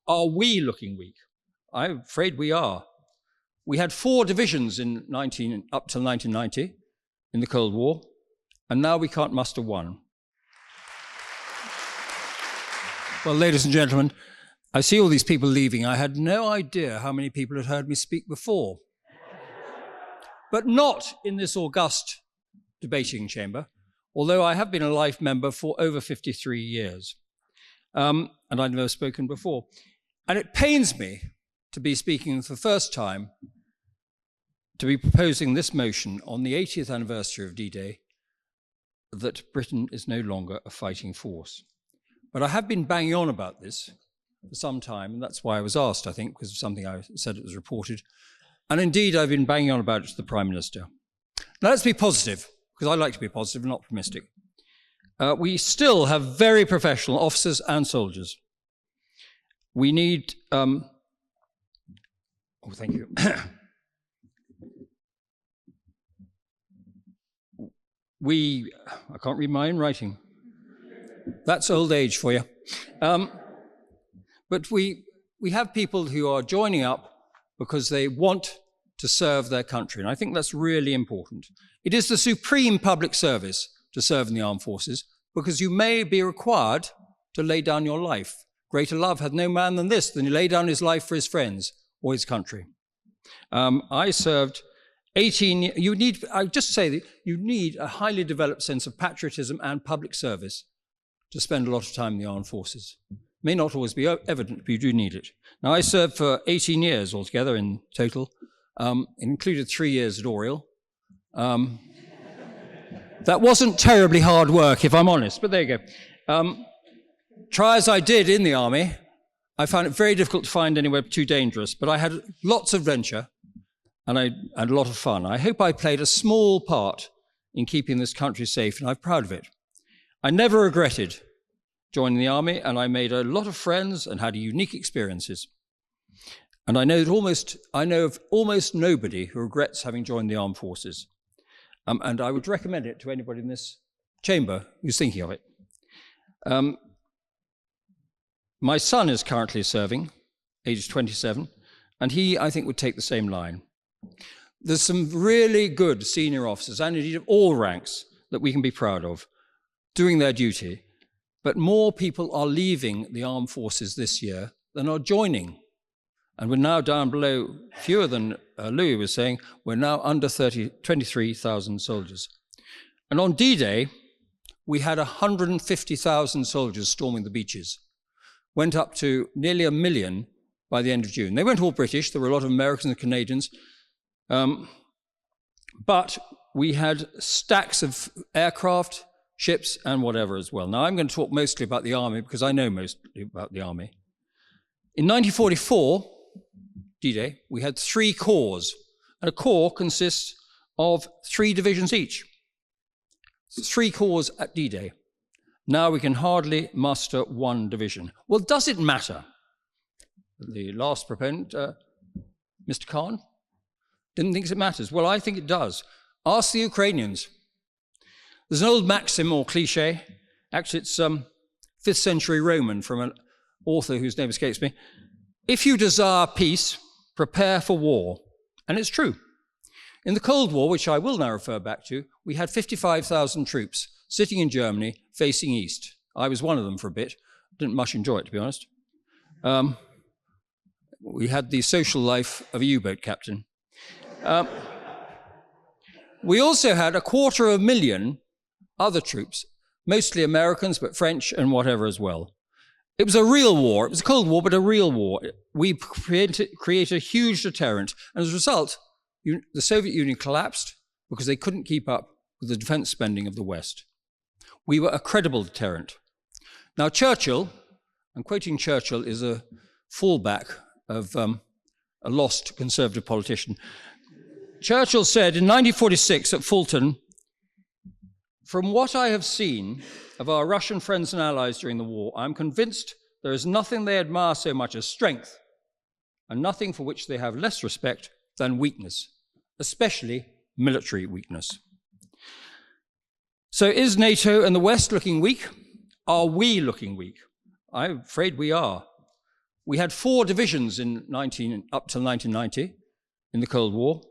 Are we looking weak? I'm afraid we are. We had 4 divisions up till 1990 in the Cold War, and now we can't muster one. Well, ladies and gentlemen, I see all these people leaving. I had no idea how many people had heard me speak before. But not in this august debating chamber, although I have been a life member for over 53 years. And I'd never spoken before. And it pains me to be speaking for the first time, to be proposing this motion on the 80th anniversary of D-Day, that Britain is no longer a fighting force. But I have been banging on about this for some time, and that's why I was asked, I think, because of something I said it was reported. And indeed, I've been banging on about it to the Prime Minister. Now, let's be positive, because I like to be positive and optimistic. We still have very professional officers and soldiers. We need... oh, thank you. I can't read my own writing. That's old age for you. But we have people who are joining up because they want to serve their country, and I think that's really important. It is the supreme public service to serve in the armed forces, because you may be required to lay down your life. Greater love hath no man than this, than he lay down his life for his friends or his country. I served 18 years. I just say that you need a highly developed sense of patriotism and public service to spend a lot of time in the armed forces. May not always be evident, but you do need it. Now, I served for 18 years altogether in total. It included 3 years at Oriel. That wasn't terribly hard work, if I'm honest, but there you go. Try as I did in the army, I found it very difficult to find anywhere too dangerous, but I had lots of adventure and I had a lot of fun. I hope I played a small part in keeping this country safe, and I'm proud of it. I never regretted joining the army, and I made a lot of friends and had unique experiences. And I know of almost nobody who regrets having joined the armed forces. And I would recommend it to anybody in this chamber who's thinking of it. My son is currently serving, age 27, and he, I think, would take the same line. There's some really good senior officers, and indeed of all ranks, that we can be proud of, doing their duty. But more people are leaving the armed forces this year than are joining. And we're now down below, fewer than Louis was saying, we're now under 23,000 soldiers. And on D-Day, we had 150,000 soldiers storming the beaches. Went up to nearly 1 million by the end of June. They weren't all British, there were a lot of Americans and Canadians. But we had stacks of aircraft, ships, and whatever as well. Now, I'm going to talk mostly about the army because I know mostly about the army. In 1944, D-Day, we had 3 corps, and a corps consists of 3 divisions each. 3 corps at D-Day. Now we can hardly muster 1 division. Well, does it matter? The last proponent, Mr. Khan, didn't think it matters. Well, I think it does. Ask the Ukrainians. There's an old maxim or cliche, actually it's 5th century Roman from an author whose name escapes me. If you desire peace, prepare for war. And it's true. In the Cold War, which I will now refer back to, we had 55,000 troops sitting in Germany facing east. I was one of them for a bit. Didn't much enjoy it, to be honest. We had the social life of a U-boat captain. We also had 250,000 other troops, mostly Americans, but French and whatever as well. It was a real war. It was a Cold War, but a real war. We created a huge deterrent. And as a result, the Soviet Union collapsed because they couldn't keep up with the defense spending of the West. We were a credible deterrent. Now, Churchill, and quoting Churchill is a fallback of a lost conservative politician. Churchill said in 1946 at Fulton, "From what I have seen of our Russian friends and allies during the war, I am convinced there is nothing they admire so much as strength, and nothing for which they have less respect than weakness, especially military weakness." So is NATO and the West looking weak? Are we looking weak? I'm afraid we are. We had 4 divisions up till 1990 in the Cold War,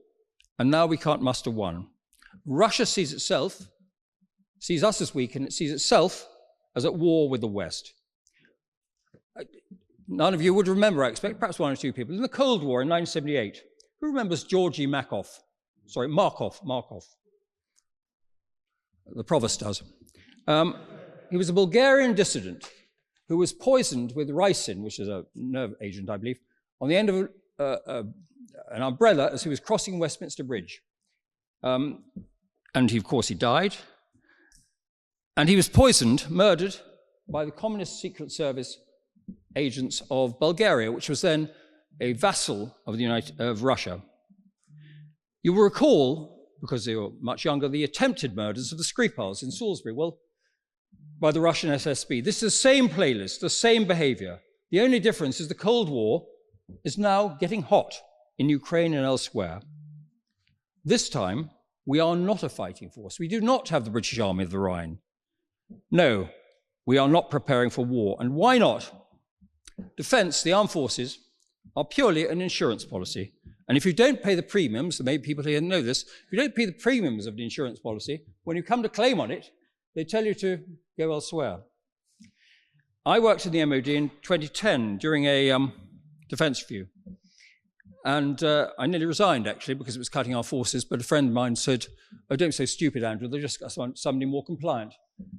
and now we can't muster one. Russia sees us as weak, and it sees itself as at war with the West. None of you would remember, I expect, perhaps 1 or 2 people. In the Cold War in 1978, who remembers Georgy Markov? Markov. The provost does. He was a Bulgarian dissident who was poisoned with ricin, which is a nerve agent, I believe, on the end of an umbrella as he was crossing Westminster Bridge. And of course, he died. And he was poisoned, murdered, by the Communist Secret Service agents of Bulgaria, which was then a vassal of Russia. You will recall, because they were much younger, the attempted murders of the Skripals in Salisbury, by the Russian SSB. This is the same playlist, the same behavior. The only difference is the Cold War is now getting hot in Ukraine and elsewhere. This time, we are not a fighting force. We do not have the British Army of the Rhine. No, we are not preparing for war. And why not? Defense, the armed forces, are purely an insurance policy. And if you don't pay the premiums, maybe people here know this, if you don't pay the premiums of the insurance policy, when you come to claim on it, they tell you to go elsewhere. I worked in the MOD in 2010 during a defense review. And I nearly resigned, actually, because it was cutting our forces. But a friend of mine said, "Oh, don't be so stupid, Andrew. They just got somebody more compliant."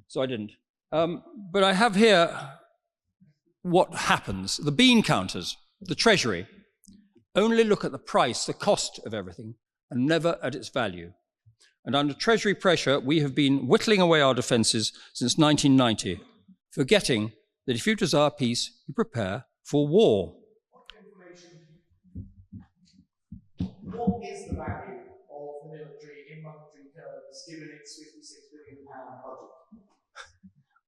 So I didn't. But I have here what happens. The bean counters, the Treasury, only look at the price, the cost of everything, and never at its value. And under Treasury pressure, we have been whittling away our defences since 1990, forgetting that if you desire peace, you prepare for war. What is the value of the military in monetary terms, given its £56 billion budget?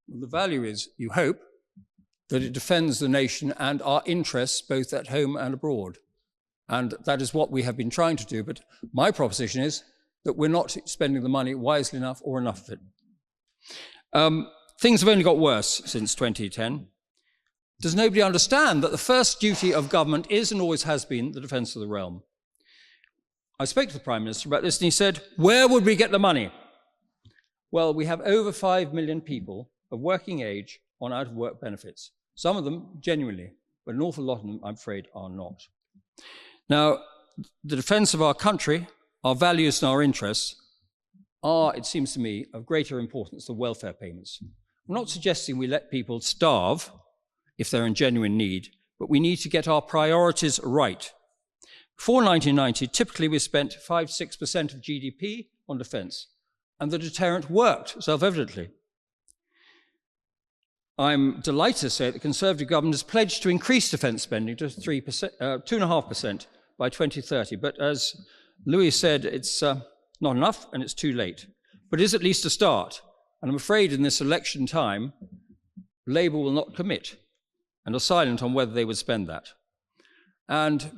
Well, the value is, you hope, that it defends the nation and our interests both at home and abroad. And that is what we have been trying to do. But my proposition is that we're not spending the money wisely enough or enough of it. Things have only got worse since 2010. Does nobody understand that the first duty of government is and always has been the defence of the realm? I spoke to the Prime Minister about this and he said, where would we get the money? Well, we have over 5 million people of working age on out-of-work benefits. Some of them genuinely, but an awful lot of them, I'm afraid, are not. Now, the defence of our country, our values and our interests are, it seems to me, of greater importance than welfare payments. I'm not suggesting we let people starve if they're in genuine need, but we need to get our priorities right. Before 1990, typically we spent 5–6% of GDP on defence, and the deterrent worked, self-evidently. I'm delighted to say that the Conservative government has pledged to increase defence spending to 2.5% by 2030. But as Louis said, it's not enough and it's too late. But it is at least a start. And I'm afraid in this election time, Labour will not commit and are silent on whether they would spend that. And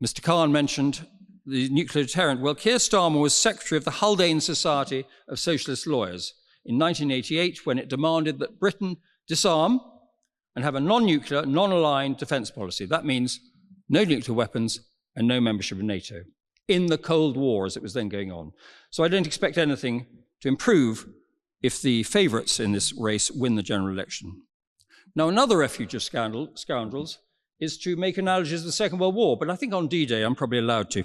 Mr. Khan mentioned the nuclear deterrent. Well, Keir Starmer was secretary of the Haldane Society of Socialist Lawyers in 1988 when it demanded that Britain disarm and have a non-nuclear, non-aligned defence policy. That means no nuclear weapons and no membership of NATO in the Cold War as it was then going on. So I don't expect anything to improve if the favourites in this race win the general election. Now, another refuge of scoundrels is to make analogies of the Second World War, but I think on D-Day I'm probably allowed to.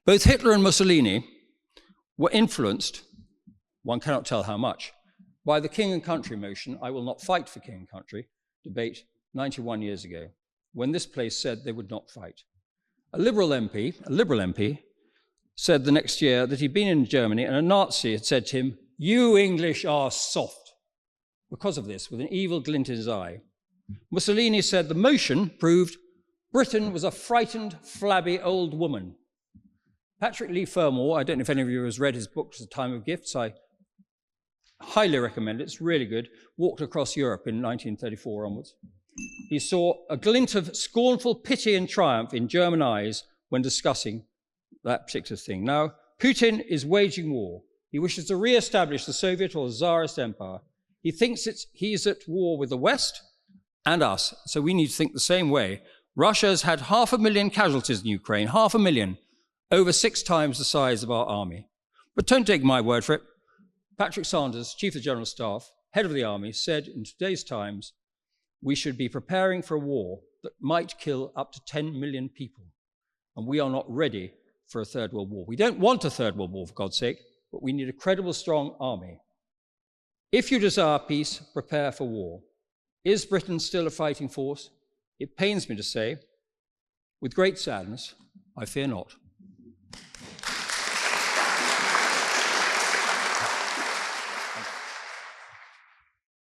Both Hitler and Mussolini were influenced, one cannot tell how much, by the King and Country motion, I will not fight for King and Country, debate 91 years ago, when this place said they would not fight. A Liberal MP, said the next year that he'd been in Germany and a Nazi had said to him, "You English are soft," because of this, with an evil glint in his eye. Mussolini said the motion proved Britain was a frightened, flabby old woman. Patrick Leigh Fermor, I don't know if any of you has read his book, The Time of Gifts, I highly recommend it, it's really good, walked across Europe in 1934 onwards. He saw a glint of scornful pity and triumph in German eyes when discussing that particular thing. Now, Putin is waging war. He wishes to re-establish the Soviet or Tsarist Empire. He thinks he's at war with the West, and us. So we need to think the same way. Russia has had 500,000 casualties in Ukraine, 500,000, over 6 times the size of our army. But don't take my word for it. Patrick Sanders, Chief of the General Staff, head of the army, said in today's Times, we should be preparing for a war that might kill up to 10 million people. And we are not ready for a third world war. We don't want a third world war, for God's sake, but we need a credible, strong army. If you desire peace, prepare for war. Is Britain still a fighting force? It pains me to say, with great sadness, I fear not.